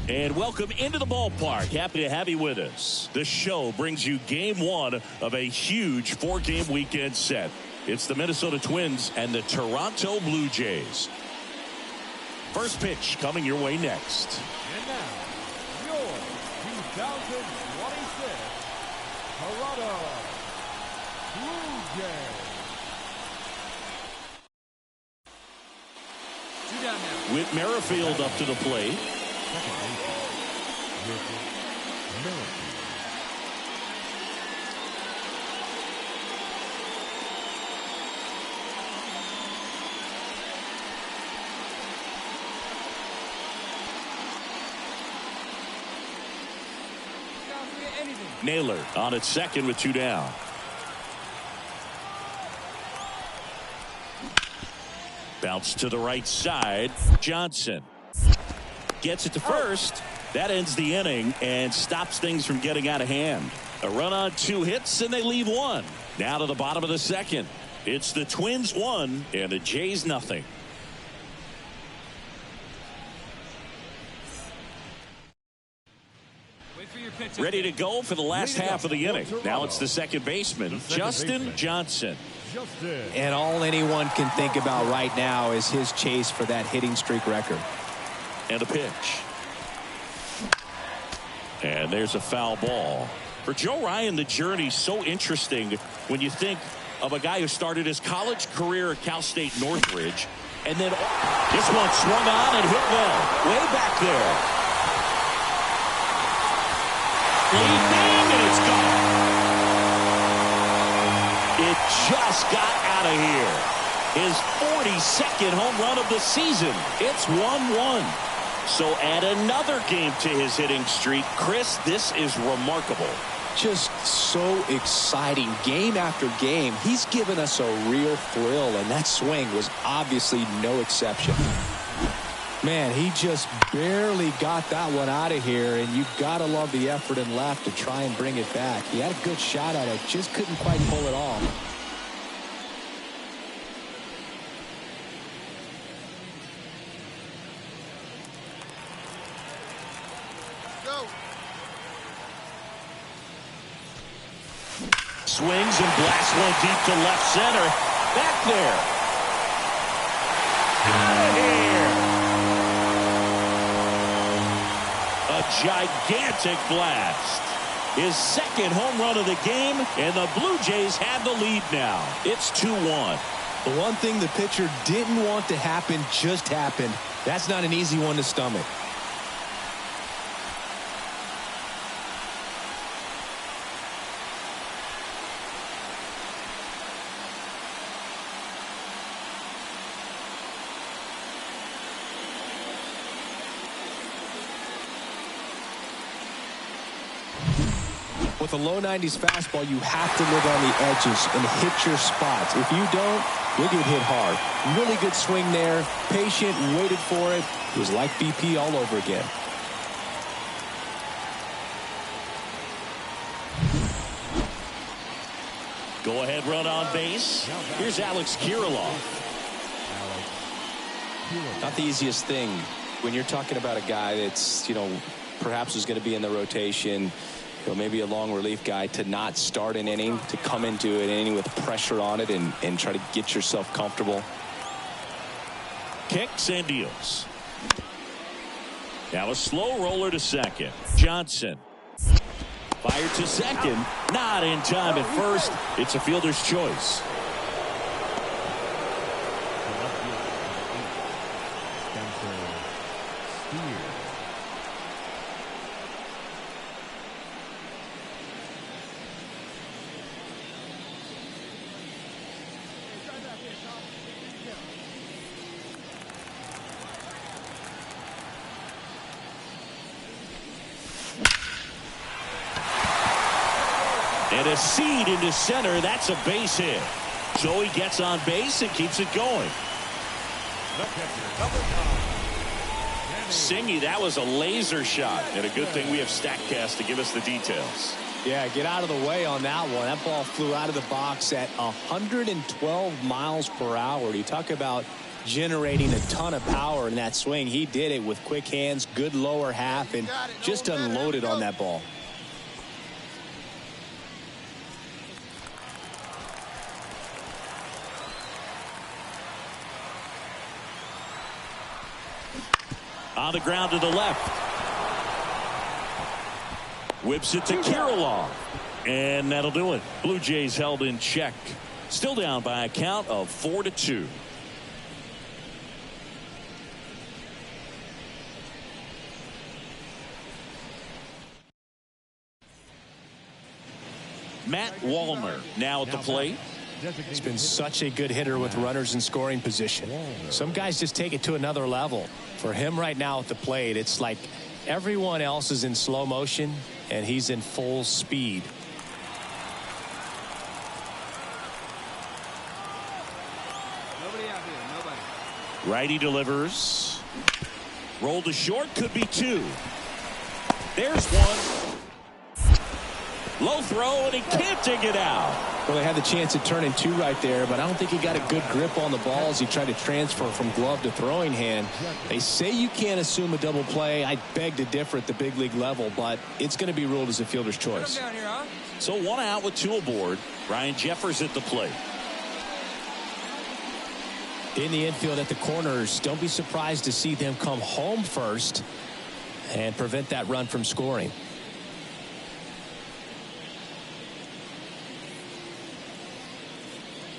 And welcome into the ballpark. Happy to have you with us. The show brings you game one of a huge four-game weekend set. It's the Minnesota Twins and the Toronto Blue Jays. First pitch coming your way next. And now, your 2026 Toronto Blue Jays. Two down now. With Merrifield up to the plate. Naylor on at second with two down. Bounce to the right side. Johnson gets it to first. That ends the inning and stops things from getting out of hand. A run on two hits and they leave one. Now to the bottom of the second. It's the Twins 1 and the Jays nothing. Ready to go for the last half of the inning. Now it's the second baseman, Justin Johnson. And all anyone can think about right now is his chase for that hitting streak record. And a pitch. And there's a foul ball. For Joe Ryan, the journey's so interesting when you think of a guy who started his college career at Cal State Northridge. And then this one swung on and hit well. Way back there. And it's gone. It just got out of here. His 42nd home run of the season. It's 1-1. So add another game to his hitting streak. Chris, this is remarkable. Just so exciting. Game after game, he's given us a real thrill, and that swing was obviously no exception. Man, he just barely got that one out of here, and you've got to love the effort and left to try and bring it back. He had a good shot at it, just couldn't quite pull it off. Swings and blasts one deep to left center. Back there. Out of here. A gigantic blast. His second home run of the game, and the Blue Jays have the lead now. It's 2-1. The one thing the pitcher didn't want to happen just happened. That's not an easy one to stomach. With a low 90s fastball, you have to live on the edges and hit your spots. If you don't, you'll get hit hard. Really good swing there. Patient, waited for it. It was like BP all over again. Go ahead run on base. Here's Alex Kirilloff. Not the easiest thing when you're talking about a guy that's, perhaps is going to be in the rotation. Maybe a long relief guy, to not start an inning, to come into an inning with pressure on it and try to get yourself comfortable. Kicks and deals. Now a slow roller to second. Johnson. Fired to second. Not in time at first. It's a fielder's choice. And a seed into center. That's a base hit. So he gets on base and keeps it going. Singy, that was a laser shot. And a good thing we have StatCast to give us the details. Yeah, get out of the way on that one. That ball flew out of the box at 112 miles per hour. You talk about generating a ton of power in that swing. He did it with quick hands, good lower half, and just unloaded on that ball. On the ground to the left. Whips it to Kirilloff. And that'll do it. Blue Jays held in check. Still down by a count of 4-2. Matt Wallner now at the plate. He's been such a good hitter with runners in scoring position. Some guys just take it to another level. For him right now at the plate, it's like everyone else is in slow motion and he's in full speed. Nobody out here. Nobody. Righty delivers. Rolled to short, could be two. There's one. Low throw, and he can't dig it out. Well, they had the chance to turn in two right there, but I don't think he got a good grip on the ball as he tried to transfer from glove to throwing hand. They say you can't assume a double play. I beg to differ at the big league level, but it's going to be ruled as a fielder's choice. Down here, huh? So one out with two aboard. Ryan Jeffers at the plate. In the infield at the corners, don't be surprised to see them come home first and prevent that run from scoring.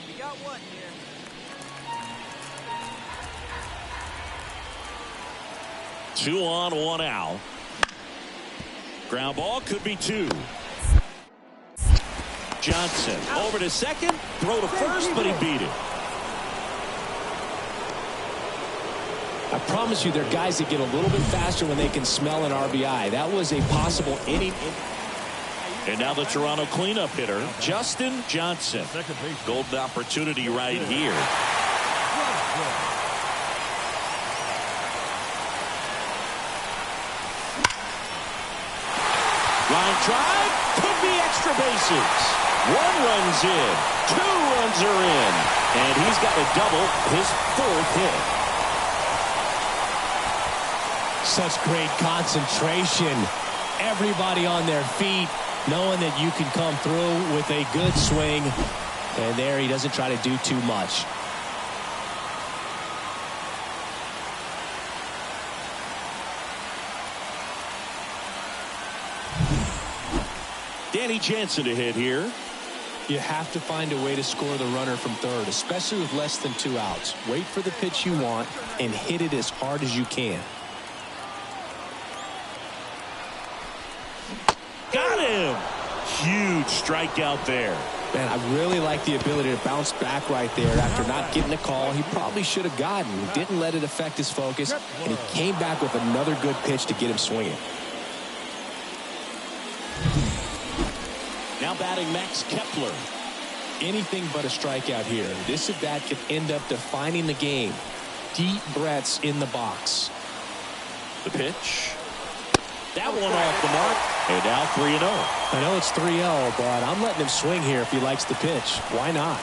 We got one here. Two on, one out. Ground ball, could be two. Johnson over to second. Throw to first, but he beat it. I promise you, there are guys that get a little bit faster when they can smell an RBI. That was a possible inning. And now the Toronto cleanup hitter, Justin Johnson. Golden opportunity right here. Line drive, could be extra bases. One run's in, two runs are in, and he's got a double, his fourth hit. Such great concentration. Everybody on their feet, knowing that you can come through with a good swing. And there he doesn't try to do too much. Danny Jansen to hit here. You have to find a way to score the runner from third, especially with less than two outs. Wait for the pitch you want and hit it as hard as you can. Got him. Huge strikeout there. Man, I really like the ability to bounce back right there after not getting a call he probably should have gotten. He didn't let it affect his focus, and he came back with another good pitch to get him swinging. Now batting Max Kepler. Anything but a strikeout here. This at bat could end up defining the game. Deep breaths in the box. The pitch. That one off the mark. And now 3-0. I know it's 3-0, but I'm letting him swing here if he likes the pitch. Why not?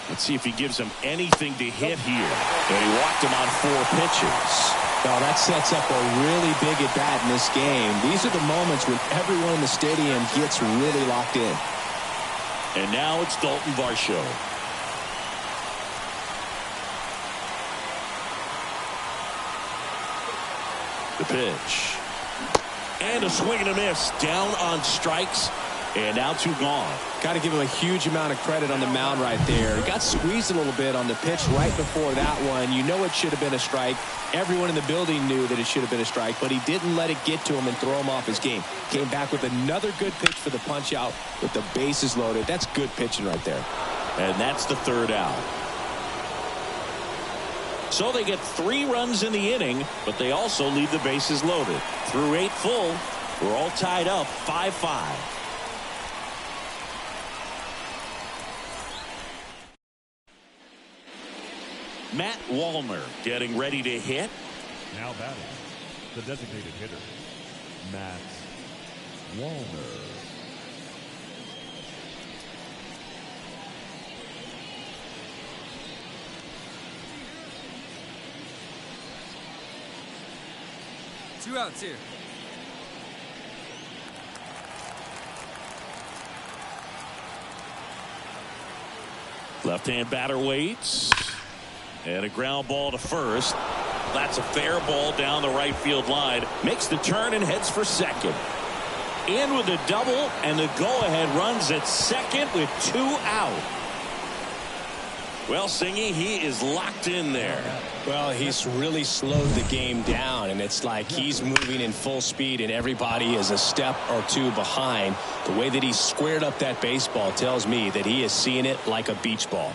Let's see if he gives him anything to hit here. And he walked him on 4 pitches. Well, that sets up a really big at bat in this game. These are the moments when everyone in the stadium gets really locked in. And now it's Dalton Varsho. The pitch. And a swing and a miss. Down on strikes. And now 2 gone. Got to give him a huge amount of credit on the mound right there. He got squeezed a little bit on the pitch right before that one. You know it should have been a strike. Everyone in the building knew that it should have been a strike, but he didn't let it get to him and throw him off his game. Came back with another good pitch for the punch out with the bases loaded. That's good pitching right there. And that's the 3rd out. So they get 3 runs in the inning, but they also leave the bases loaded. Through 8 full, we're all tied up 5-5. Matt Wallner getting ready to hit. Now batting, the designated hitter, Matt Wallner. 2 outs here. Left-hand batter waits. And a ground ball to first. That's a fair ball down the right field line. Makes the turn and heads for second. In with a double, and the go-ahead runs at second with 2 out. Well, Singy, he is locked in there. Well, he's really slowed the game down, and it's like he's moving in full speed, and everybody is a step or 2 behind. The way that he squared up that baseball tells me that he is seeing it like a beach ball.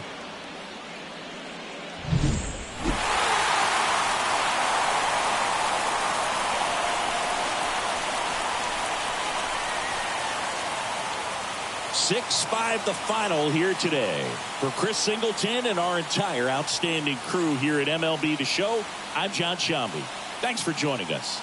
Six-5 the final here today. For Chris Singleton and our entire outstanding crew here at MLB The Show, I'm John Shambi. Thanks for joining us.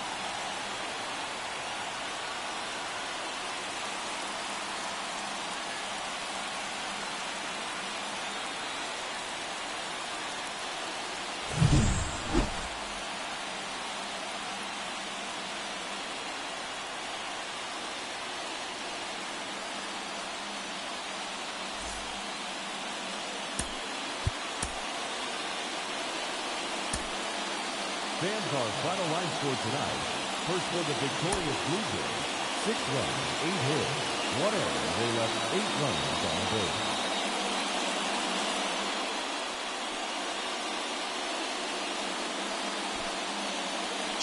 Fans, our final line score tonight. First for the victorious Blue Jays, 6 runs, 8 hits, 1 error. They left 8 runs on base.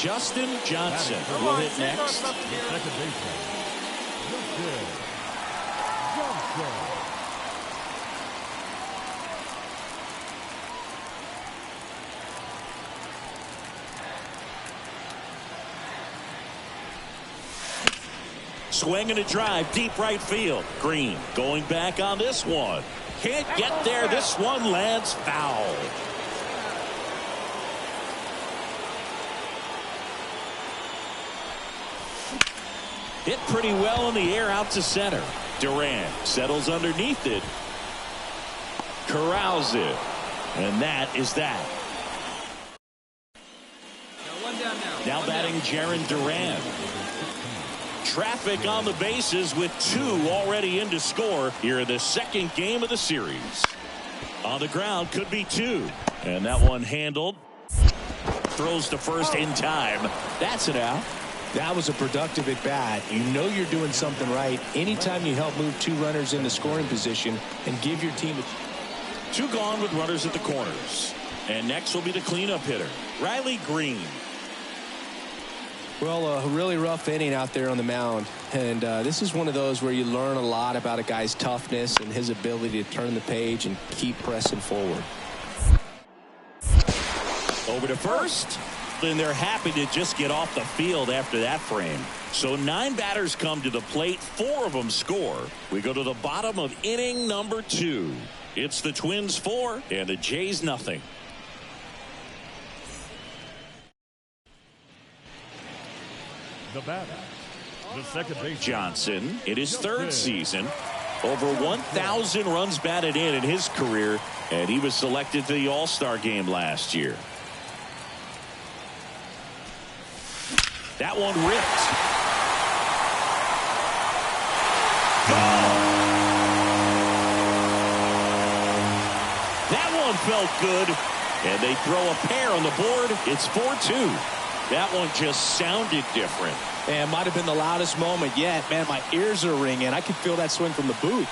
Justin Johnson will hit next. The second baseman, Justin Johnson. Swing and a drive, deep right field. Green going back on this one. Can't get there. This one lands foul. Hit pretty well in the air out to center. Duran settles underneath it. Corrals it. And that is that. One down now. Now batting Jarren Duran. Traffic on the bases with 2 already in to score here in the second game of the series. On the ground could be 2. And that one handled. Throws to first in time. That's it out. That was a productive at bat. You know you're doing something right anytime you help move 2 runners into scoring position and give your team a... 2 gone with runners at the corners. And next will be the cleanup hitter, Riley Green. Well, a really rough inning out there on the mound, and this is one of those where you learn a lot about a guy's toughness and his ability to turn the page and keep pressing forward. Over to first. Then they're happy to just get off the field after that frame. So 9 batters come to the plate, 4 of them score. We go to the bottom of inning number 2. It's the Twins 4 and the Jays nothing. The batter, the second baseman, Johnson in his 3rd season. Over 1,000 runs batted in his career, and he was selected to the All-Star game last year. That one ripped. That one felt good, and they throw a pair on the board. It's 4-2. That one just sounded different. And might have been the loudest moment yet. Man, my ears are ringing. I could feel that swing from the booth.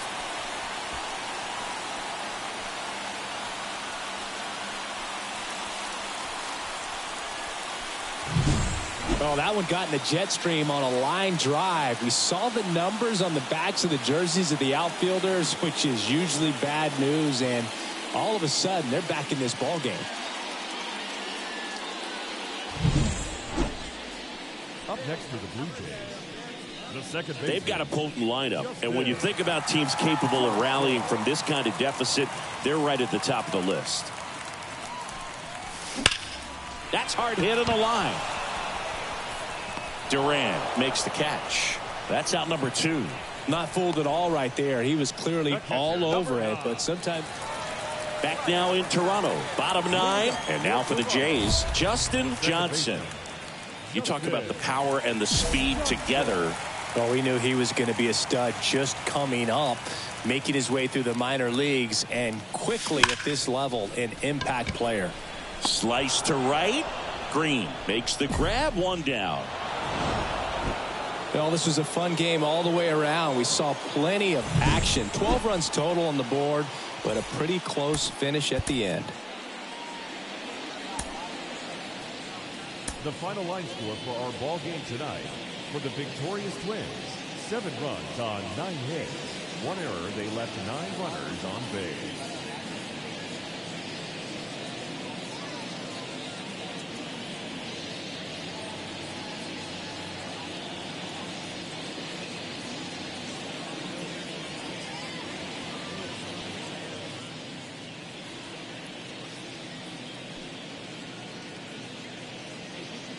Oh, that one got in the jet stream on a line drive. We saw the numbers on the backs of the jerseys of the outfielders, which is usually bad news. And all of a sudden, they're back in this ball game. Up next for the Blue Jays, the second baseman. They've got a potent lineup, and when you think about teams capable of rallying from this kind of deficit, they're right at the top of the list. That's hard hit on the line. Duran makes the catch. That's out number 2. Not fooled at all right there. He was clearly all over it, but sometimes... Back now in Toronto, bottom 9, and now for the Jays, Justin Johnson. You talk about the power and the speed together. Well, we knew he was going to be a stud just coming up, making his way through the minor leagues, and quickly at this level, an impact player. Slice to right. Green makes the grab, one down. Well, this was a fun game all the way around. We saw plenty of action. 12 runs total on the board, but a pretty close finish at the end. The final line score for our ball game tonight: for the victorious Twins, 7 runs on 9 hits. 1 error. They left 9 runners on base.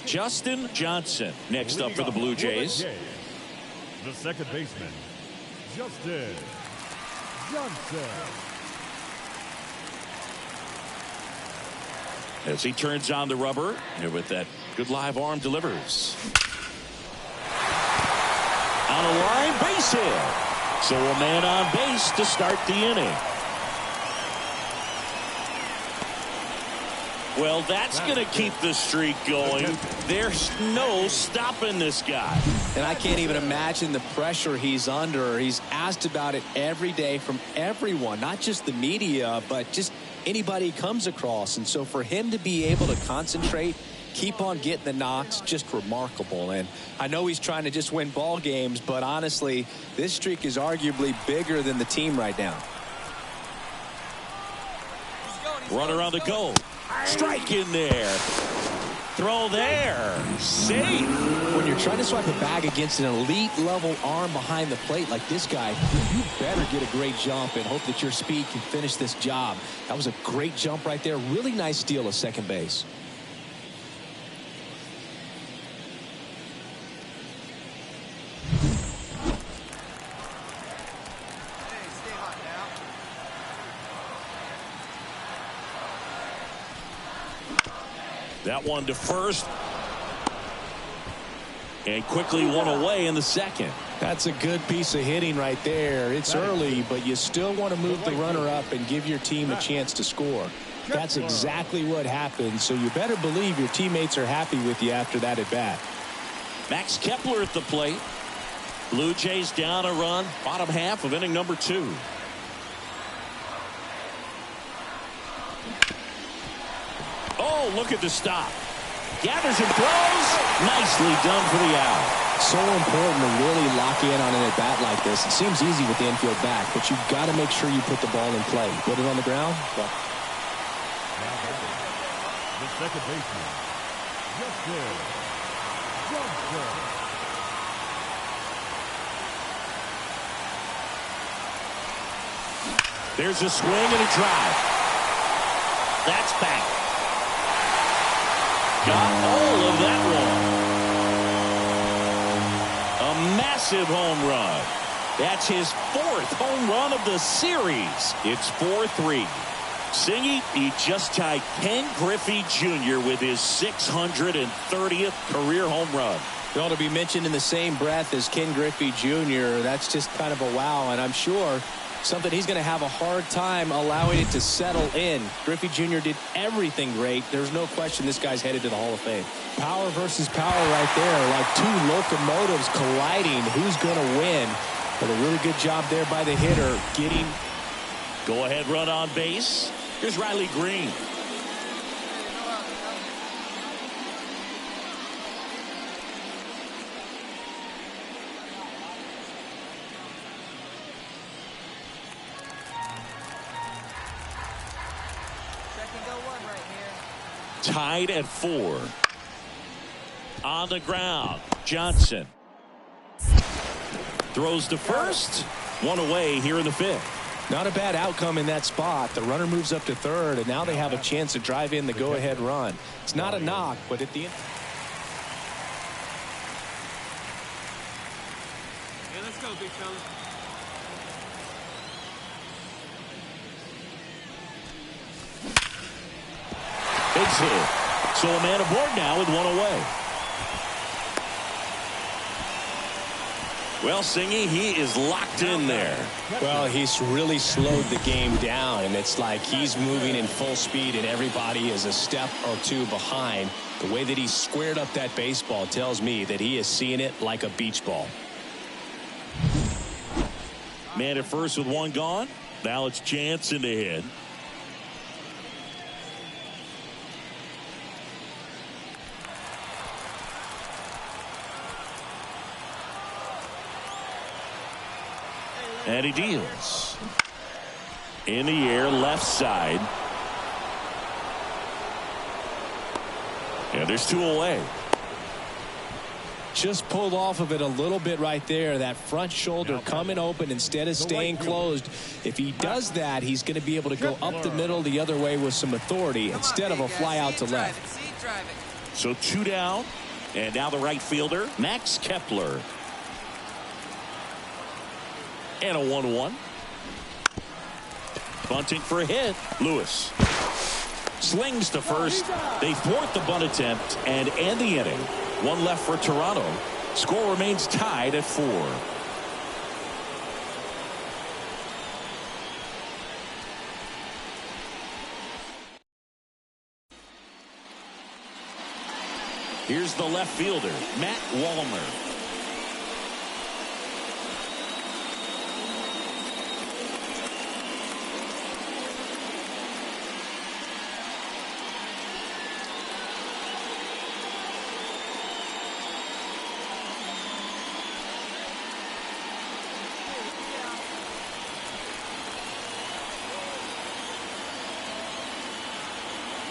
Justin Johnson next up for the Blue Jays. The second baseman, Justin Johnson. As he turns on the rubber, and with that good live arm, delivers. On a line, base hit. So a man on base to start the inning. Well, that's going to keep the streak going. There's no stopping this guy. And I can't even imagine the pressure he's under. He's asked about it every day from everyone, not just the media, but just anybody he comes across. And so for him to be able to concentrate, keep on getting the knocks, just remarkable. And I know he's trying to just win ball games, but honestly, this streak is arguably bigger than the team right now. Runner on the go. Strike in there. Throw there. Safe. When you're trying to swipe a bag against an elite level arm behind the plate like this guy, you better get a great jump and hope that your speed can finish this job. That was a great jump right there. Really nice steal of second base. That one to first. And quickly one away in the second. That's a good piece of hitting right there. It's early, but you still want to move the runner up and give your team a chance to score. That's exactly what happened, so you better believe your teammates are happy with you after that at bat. Max Kepler at the plate. Blue Jays down a run, bottom half of inning number 2. Oh, look at the stop. Gathers and throws. Nicely done for the out. So important to really lock in on an at-bat like this. It seems easy with the infield back, but you've got to make sure you put the ball in play. Put it on the ground. Well, the second baseman, Justin Johnson. There's a swing and a drive. That's back. Got all of that one. A massive home run. That's his 4th home run of the series. It's 4-3. Singy, he just tied Ken Griffey Jr. with his 630th career home run. Well, to be mentioned in the same breath as Ken Griffey Jr., that's just kind of a wow, and I'm sure something he's going to have a hard time allowing it to settle in. Griffey Jr. did everything great. There's no question this guy's headed to the Hall of Fame. Power versus power right there, like 2 locomotives colliding. Who's going to win? But a really good job there by the hitter getting. Go ahead run on base. Here's Riley Green. Tied at 4. On the ground, Johnson throws to first. 1 away here in the 5th. Not a bad outcome in that spot. The runner moves up to third, and now they have a chance to drive in the go-ahead run. It's not a knock, but at the end. Yeah, let's go, big fella. Big hit. So a man aboard now with 1 away. Well, Singy, he is locked in there. Well, he's really slowed the game down, and it's like he's moving in full speed, and everybody is a step or two behind. The way that he squared up that baseball tells me that he is seeing it like a beach ball. Man at first with one gone. Now it's Jansen to hit. And he deals. In the air, left side. And there's two away. Just pulled off of it a little bit right there. That front shoulder coming open instead of staying closed. If he does that, he's going to be able to go up the middle the other way with some authority instead of a fly out to left. So two down. And now the right fielder, Max Kepler. And a 1-1. Bunting for a hit. Lewis slings to first. They thwart the bunt attempt and end the inning. One left for Toronto. Score remains tied at 4. Here's the left fielder, Matt Wallner.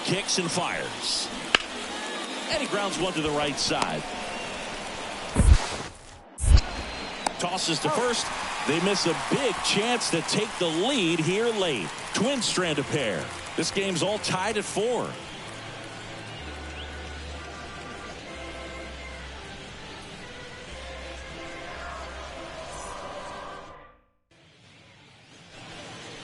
Kicks and fires. And he grounds one to the right side. Tosses to first. They miss a big chance to take the lead here late. Twins strand a pair. This game's all tied at 4.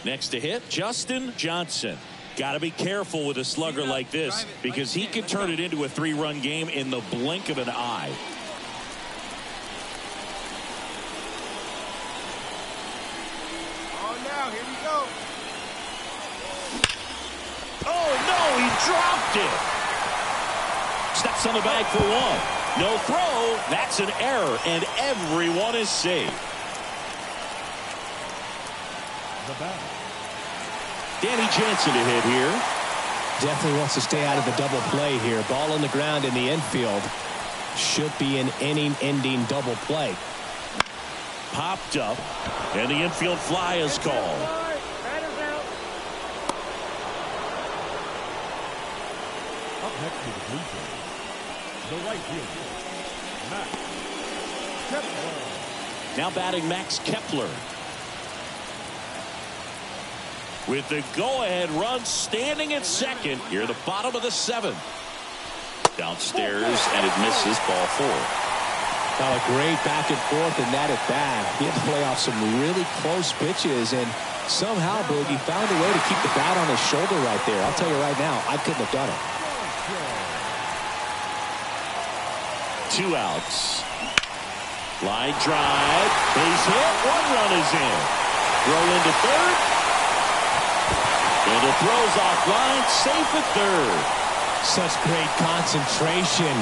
Next to hit, Justin Johnson. Got to be careful with a slugger like this because he can turn it into a 3-run game in the blink of an eye. Oh, now, here we go. Oh, no, he dropped it. Steps on the bag for 1. No throw. That's an error, and everyone is safe. The batter, Danny Jansen to hit here. Definitely wants to stay out of the double play here. Ball on the ground in the infield. Should be an inning-ending double play. Popped up, and the infield fly is called. up next to the blue jays, the right fielder, Max Kepler. Now batting Max Kepler. With the go-ahead run standing at second here, the bottom of the 7th. Downstairs, and it misses, ball 4. A great back and forth in that at bat. He had to play off some really close pitches, and somehow Boogie found a way to keep the bat on his shoulder right there. I'll tell you right now, I couldn't have done it. 2 outs. Line drive, base hit, 1 run is in. Throw into third. And it throws off line, safe at third. Such great concentration.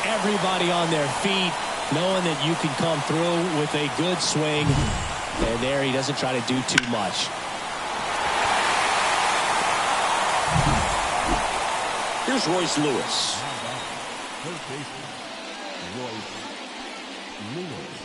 Everybody on their feet, knowing that you can come through with a good swing. And there he doesn't try to do too much. Here's Royce Lewis. First baseman, Royce Lewis.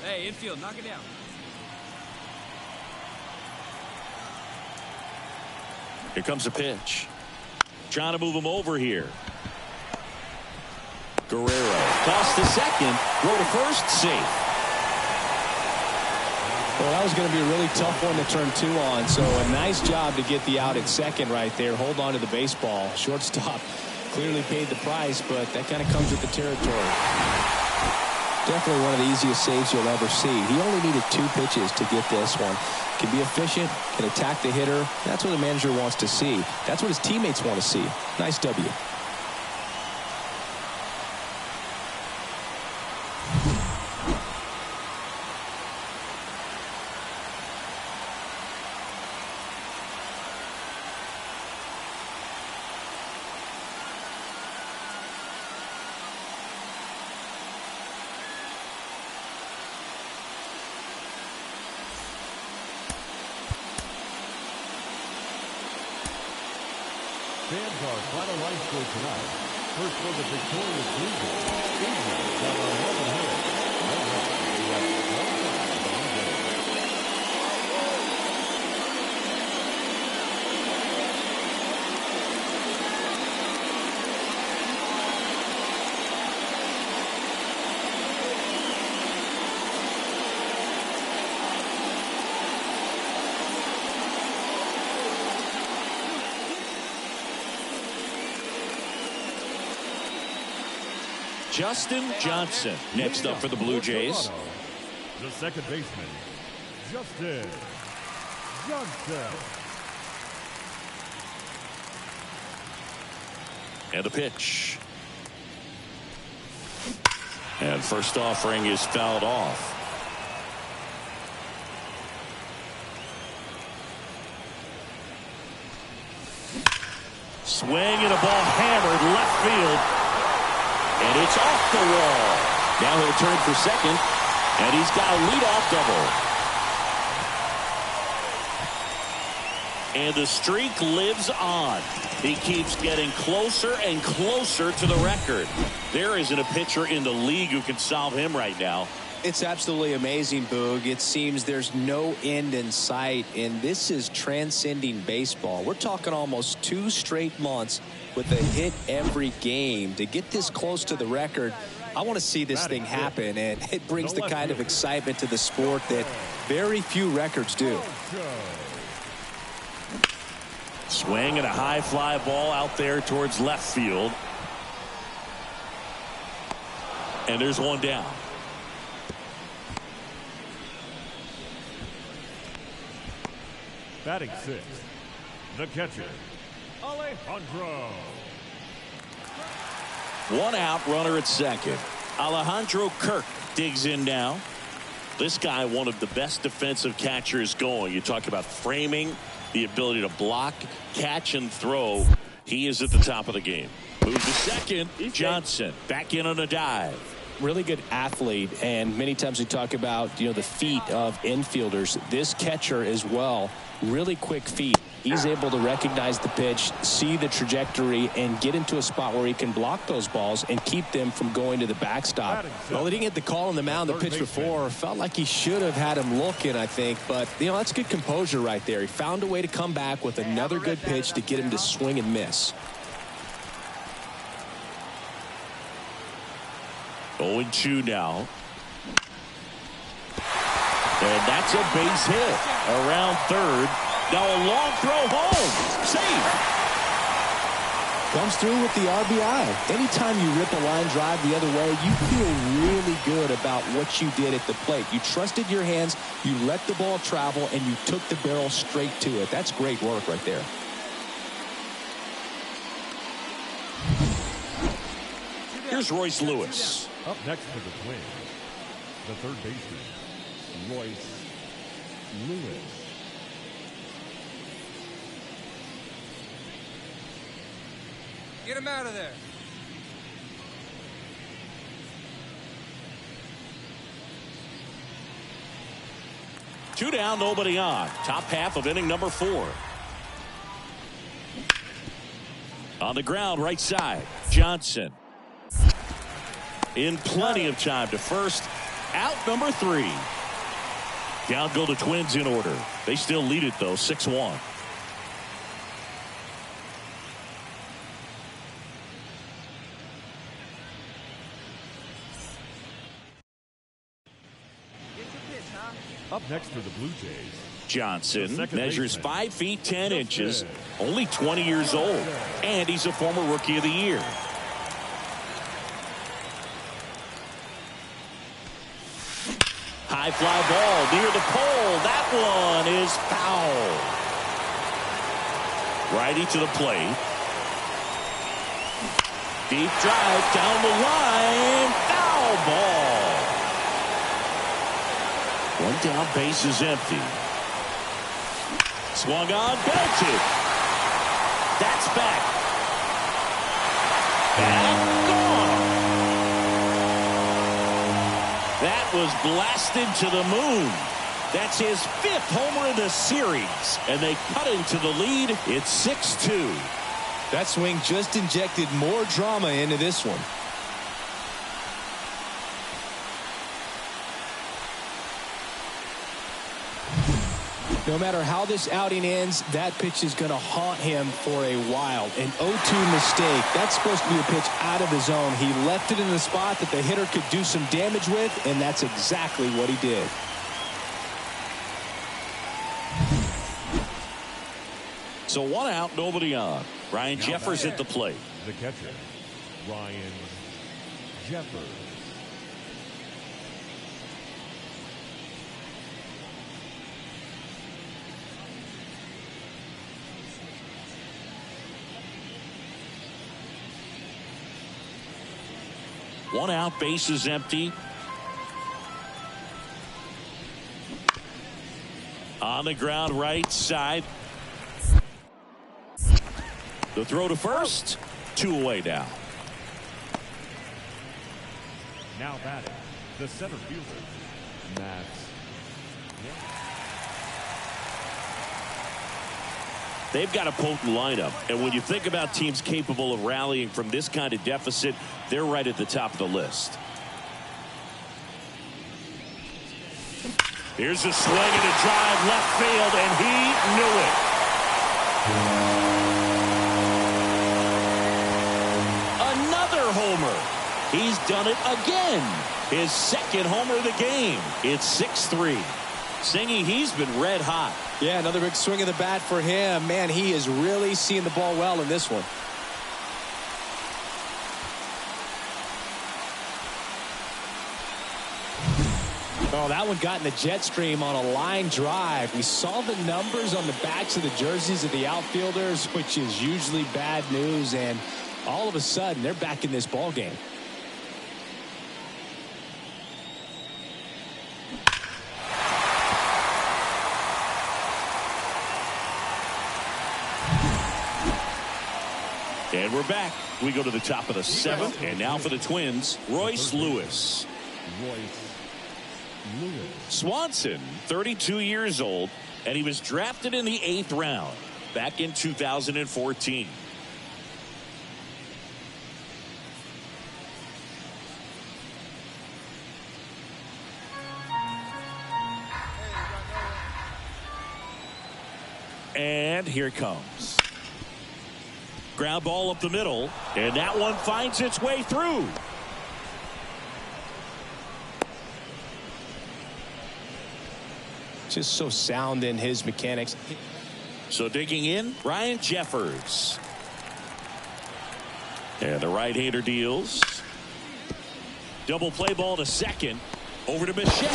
Hey, infield, knock it down. Here comes a pitch. Trying to move him over here. Guerrero toss to second, throw to first, safe. Well, that was going to be a really tough one to turn 2 on, so a nice job to get the out at second right there. Hold on to the baseball. Shortstop clearly paid the price, but that kind of comes with the territory. Definitely one of the easiest saves you'll ever see. He only needed 2 pitches to get this one. Can be efficient, can attack the hitter. That's what the manager wants to see. That's what his teammates want to see. Nice W. Fans, our final line score tonight. First for the victorious Blue Jays, Adrian got 11 hits. No runs. He left 1 guy on base. Justin Johnson next up for the Blue Jays. The second baseman, Justin Johnson. And a pitch. And first offering is fouled off. Swing and a ball hammered left field. And it's off the wall. Now he'll turn for second. And he's got a leadoff double. And the streak lives on. He keeps getting closer and closer to the record. There isn't a pitcher in the league who can solve him right now. It's absolutely amazing, Boog. It seems there's no end in sight, and this is transcending baseball. We're talking almost 2 straight months with a hit every game. To get this close to the record, I want to see this thing happen, and it brings the kind of excitement to the sport that very few records do. Swing and a high fly ball out there towards left field. And there's one down. Batting 6th, the catcher, Alejandro. 1 out, runner at second. Alejandro Kirk digs in now. This guy, one of the best defensive catchers going. You talk about framing, the ability to block, catch, and throw. He is at the top of the game. Move to second. Johnson back in on a dive. Really good athlete, and many times we talk about the feet of infielders. This catcher as well, really quick feet. He's able to recognize the pitch, see the trajectory, and get into a spot where he can block those balls and keep them from going to the backstop. Well, he didn't get the call on the mound the pitch before. Felt like he should have had him looking, I think. But, that's good composure right there. He found a way to come back with another good pitch to get him to swing and miss. 0-2 now. And that's a base hit around third. Now a long throw home. Save. Comes through with the RBI. Anytime you rip a line drive the other way, you feel really good about what you did at the plate. You trusted your hands, you let the ball travel, and you took the barrel straight to it. That's great work right there. Here's Royce Lewis. Up next for the Twins, the third baseman, Royce Lewis. Get him out of there. Two down, nobody on. Top half of inning number 4. On the ground, right side. Johnson. In plenty of time to first. Out number 3. Down go the Twins in order. They still lead it, though, 6-1. Up next for the Blue Jays, Johnson measures 5 feet 10 inches, only 20 years old, and he's a former Rookie of the Year. High fly ball near the pole. That one is foul. Righty to the plate. Deep drive down the line. Foul ball. One down, base is empty. Swung on, belted. That's back. And gone. That was blasted to the moon. That's his 5th homer in the series. And they cut into the lead. It's 6-2. That swing just injected more drama into this one. No matter how this outing ends, that pitch is going to haunt him for a while. An 0-2 mistake. That's supposed to be a pitch out of the zone. He left it in the spot that the hitter could do some damage with, and that's exactly what he did. So 1 out, nobody on. Ryan Jeffers at the plate. The catcher, Ryan Jeffers. One out, base is empty. On the ground, right side. The throw to first. 2 away now. Now batting, the center fielder, Matt. They've got a potent lineup, and when you think about teams capable of rallying from this kind of deficit, they're right at the top of the list. Here's a swing and a drive left field, and he knew it. Another homer. He's done it again. His 2nd homer of the game. It's 6-3. Singy, he's been red hot. Yeah, another big swing of the bat for him. Man, he is really seeing the ball well in this one. Oh, that one got in the jet stream on a line drive. We saw the numbers on the backs of the jerseys of the outfielders, which is usually bad news, and all of a sudden they're back in this ball game. And we're back. We go to the top of the 7th, and now for the Twins, Royce Lewis. Swanson, 32 years old, and he was drafted in the 8th round back in 2014. And here it comes. Ground ball up the middle, and that one finds its way through. Just so sound in his mechanics. So digging in, Ryan Jeffers. And the right-hander deals. Double play ball to second. Over to Bichette.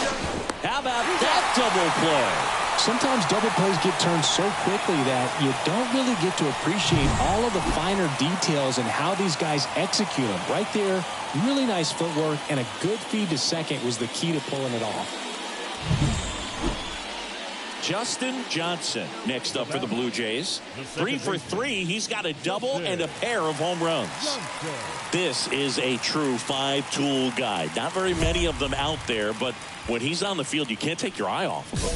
How about that double play? Sometimes double plays get turned so quickly that you don't really get to appreciate all of the finer details and how these guys execute them. Right there, really nice footwork, and a good feed to second was the key to pulling it off. Justin Johnson next up for the Blue Jays. 3 for 3. He's got a double and a pair of home runs. This is a true 5-tool guy. Not very many of them out there, but when he's on the field, you can't take your eye off of him.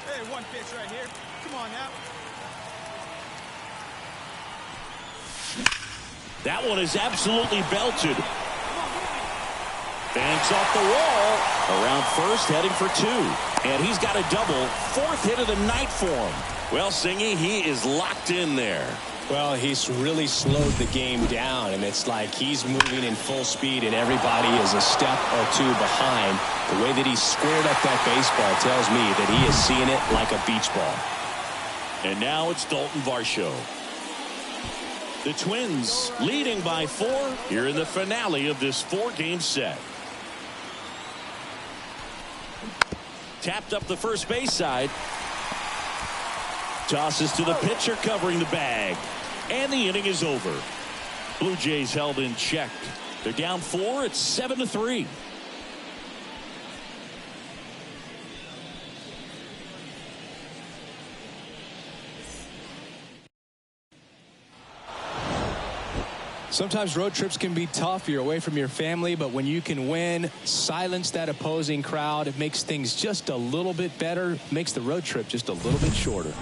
Hey, one pitch right here. Come on now. That one is absolutely belted. Banks off the wall. Around first, heading for 2. And he's got a double. 4th hit of the night for him. Well, Singy, he is locked in there. Well, he's really slowed the game down, and it's like he's moving in full speed, and everybody is a step or 2 behind. The way that he squared up that baseball tells me that he is seeing it like a beach ball. And now it's Dalton Varsho. The Twins leading by 4 here in the finale of this 4-game set. Tapped up the first base side. Tosses to the pitcher covering the bag. And the inning is over. Blue Jays held in check. They're down 4. It's 7-3. Sometimes road trips can be tough. You're away from your family, but when you can win, silence that opposing crowd, it makes things just a little bit better, makes the road trip just a little bit shorter.